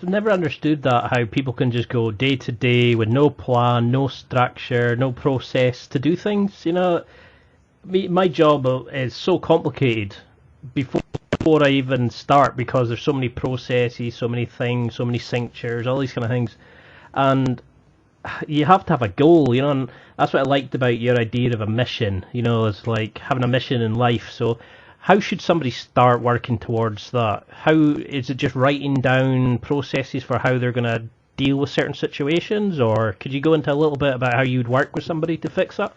I've never understood that, how people can just go day to day with no plan, no structure, no process to do things. My job is so complicated before I even start because there's so many processes, so many things, so many signatures, all these kind of things. And you have to have a goal, and that's what I liked about your idea of a mission, it's like having a mission in life. So how should somebody start working towards that? How is it just writing down processes for how they're going to deal with certain situations, or could you go into a little bit about how you'd work with somebody to fix that?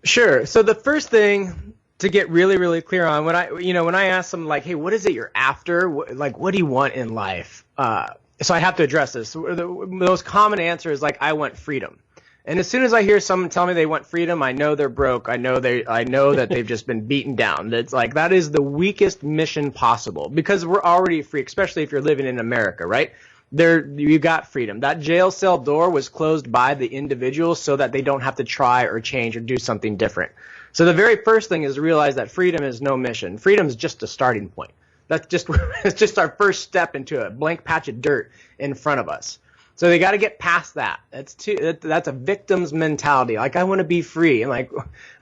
Sure. So the first thing to get really, really clear on when I ask them like, hey, what is it you're after? What do you want in life? So I have to address this. The most common answer is like, I want freedom. And as soon as I hear someone tell me they want freedom, I know they're broke. I know that they've just been beaten down. It's like that is the weakest mission possible because we're already free, especially if you're living in America, right? You got freedom. That jail cell door was closed by the individual so that they don't have to try or change or do something different. So the very first thing is to realize that freedom is no mission. Freedom is just a starting point. It's just our first step into a blank patch of dirt in front of us. So they got to get past that. That's a victim's mentality. Like, I want to be free. I'm like,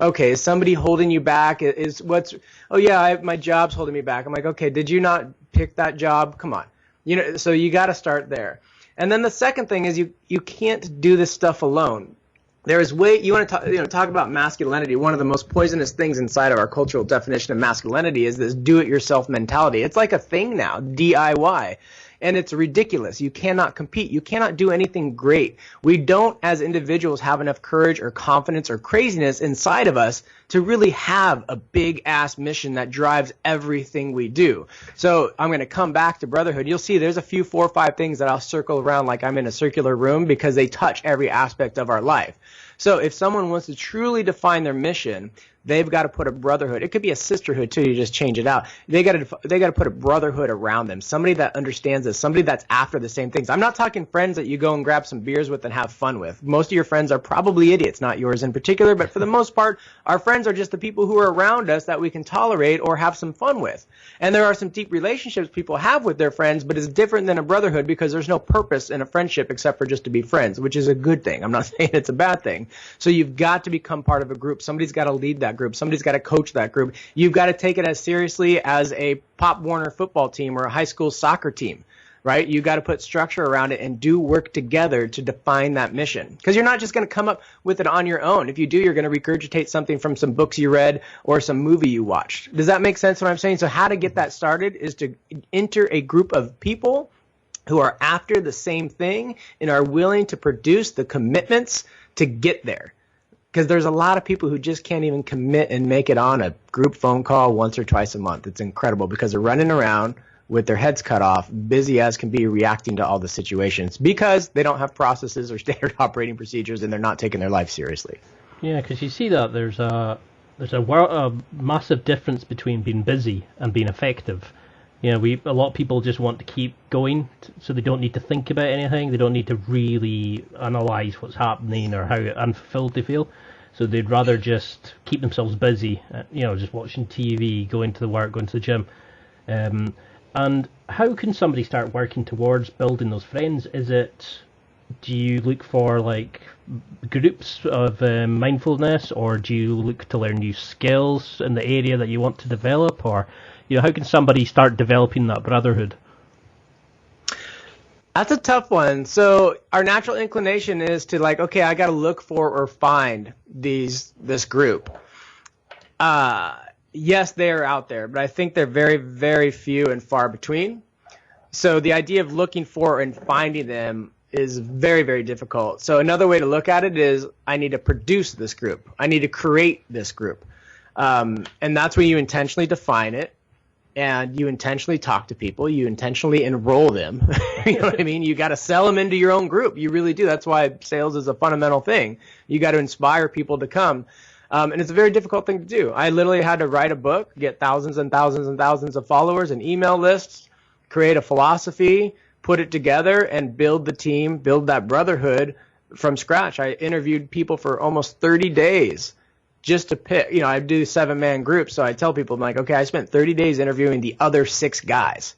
okay, is somebody holding you back? My job's holding me back. I'm like, okay, did you not pick that job? Come on. So you got to start there. And then the second thing is you can't do this stuff alone. There is you want to talk about masculinity. One of the most poisonous things inside of our cultural definition of masculinity is this do-it-yourself mentality. It's like a thing now, DIY. And it's ridiculous. You cannot compete. You cannot do anything great. We don't, as individuals, have enough courage or confidence or craziness inside of us to really have a big-ass mission that drives everything we do. So I'm going to come back to Brotherhood. You'll see there's a few 4 or 5 things that I'll circle around like I'm in a circular room because they touch every aspect of our life. So if someone wants to truly define their mission, they've got to put a brotherhood. It could be a sisterhood too. You just change it out. They got to put a brotherhood around them. Somebody that understands this. Somebody that's after the same things. I'm not talking friends that you go and grab some beers with and have fun with. Most of your friends are probably idiots, not yours in particular. But for the most part, our friends are just the people who are around us that we can tolerate or have some fun with. And there are some deep relationships people have with their friends, but it's different than a brotherhood because there's no purpose in a friendship except for just to be friends, which is a good thing. I'm not saying it's a bad thing. So you've got to become part of a group. Somebody's got to lead that group. Somebody's got to coach that group. You've got to take it as seriously as a Pop Warner football team or a high school soccer team, right? You've got to put structure around it and do work together to define that mission. Because you're not just going to come up with it on your own. If you do, you're going to regurgitate something from some books you read or some movie you watched. Does that make sense what I'm saying? So how to get that started is to enter a group of people who are after the same thing and are willing to produce the commitments to get there. Because there's a lot of people who just can't even commit and make it on a group phone call once or twice a month. It's incredible because they're running around with their heads cut off, busy as can be, reacting to all the situations because they don't have processes or standard operating procedures and they're not taking their life seriously. Yeah, because you see that there's a massive difference between being busy and being effective. A lot of people just want to keep going, so they don't need to think about anything. They don't need to really analyze what's happening or how unfulfilled they feel. So they'd rather just keep themselves busy, just watching TV, going to the work, going to the gym. And how can somebody start working towards building those friends? Do you look for like groups of mindfulness, or do you look to learn new skills in the area that you want to develop, or how can somebody start developing that brotherhood? That's a tough one. So our natural inclination is to like, okay, I got to look for or find this group. Yes, they are out there, but I think they're very, very few and far between. So the idea of looking for and finding them is very, very difficult. So another way to look at it is I need to produce this group. I need to create this group. And that's when you intentionally define it. And you intentionally talk to people. You intentionally enroll them. You know what I mean? You got to sell them into your own group. You really do. That's why sales is a fundamental thing. You got to inspire people to come. And it's a very difficult thing to do. I literally had to write a book, get thousands and thousands and thousands of followers and email lists, create a philosophy, put it together, and build the team, build that brotherhood from scratch. I interviewed people for almost 30 days. Just to pick, I do 7-man groups, so I tell people, I'm like, okay, I spent 30 days interviewing the other 6 guys.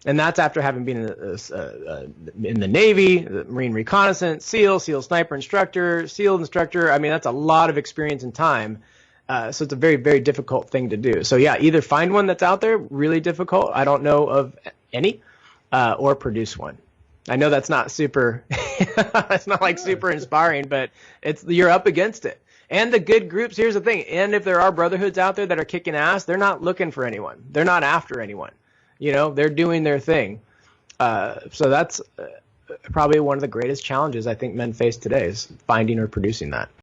And that's after having been in the Navy, the Marine Reconnaissance, SEAL Sniper Instructor, SEAL Instructor. I mean, that's a lot of experience and time. So it's a very, very difficult thing to do. So yeah, either find one that's out there, really difficult. I don't know of any, or produce one. I know that's not super, it's not like super inspiring, but you're up against it. And the good groups, here's the thing. And if there are brotherhoods out there that are kicking ass, they're not looking for anyone. They're not after anyone. They're doing their thing. So that's probably one of the greatest challenges I think men face today is finding or producing that.